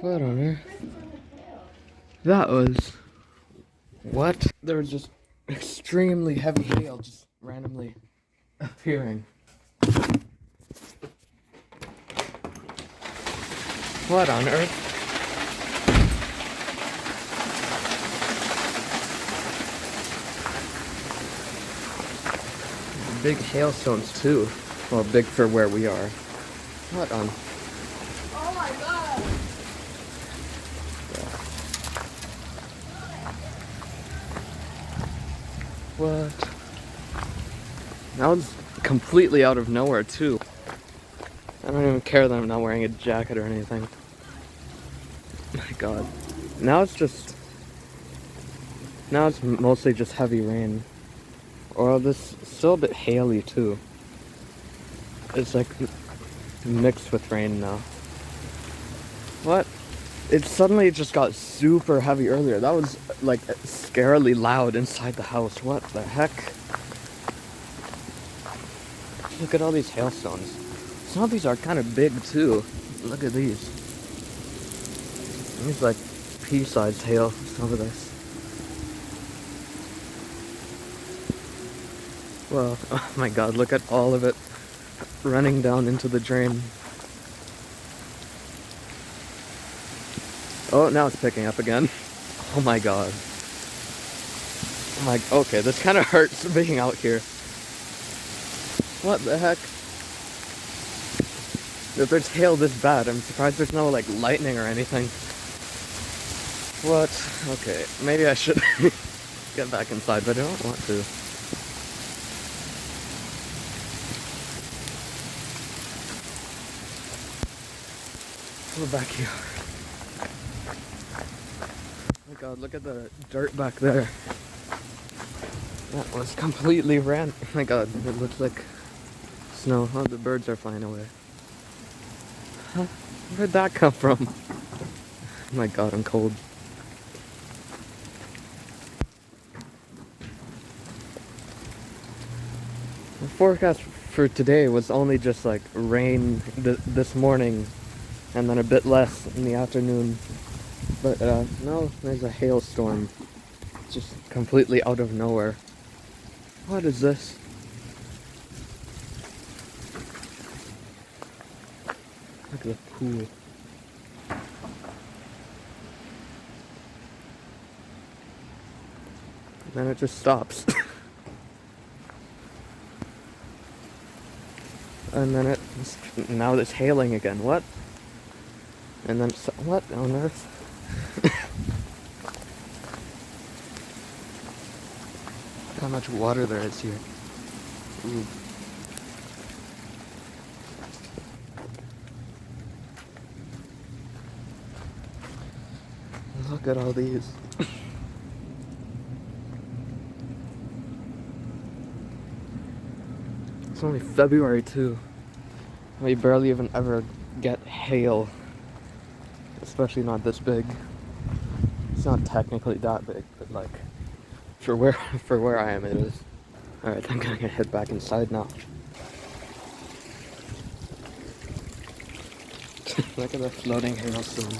What on earth? That was... What? There was just extremely heavy hail just randomly appearing. What on earth? Big hailstones too. Well, big for where we are. What on? Oh my god! What? That was completely out of nowhere too. I don't even care that I'm not wearing a jacket or anything. My god. Now it's mostly just heavy rain. Or this still a bit haily too. It's like mixed with rain now. What? It suddenly just got super heavy earlier. That was like scarily loud inside the house. What the heck? Look at all these hailstones. Some of these are kind of big too. Look at these. These like pea-sized hail. Some of this. Well, oh my god, look at all of it running down into the drain. Oh, now it's picking up again. Oh my god. Okay, this kind of hurts being out here. What the heck? If there's hail this bad, I'm surprised there's no like lightning or anything. What? Okay, maybe I should get back inside, but I don't want to. We're back here. Oh my god, look at the dirt back there. That was completely ran. Oh my god, it looks like snow. Oh, the birds are flying away. Huh? Where'd that come from? Oh my god, I'm cold. The forecast for today was only just like rain this morning and then a bit less in the afternoon. But no, there's a hailstorm. Just completely out of nowhere. What is this? Look at the pool. And then it just stops. And then now it's hailing again. What? And then what on earth? Look how much water there is here. Ooh. Look at all these. It's only February too. We barely even ever get hail. Especially not this big. It's not technically that big, but like for where I am it is. Alright, I'm gonna head back inside now. Look at the floating hailstone.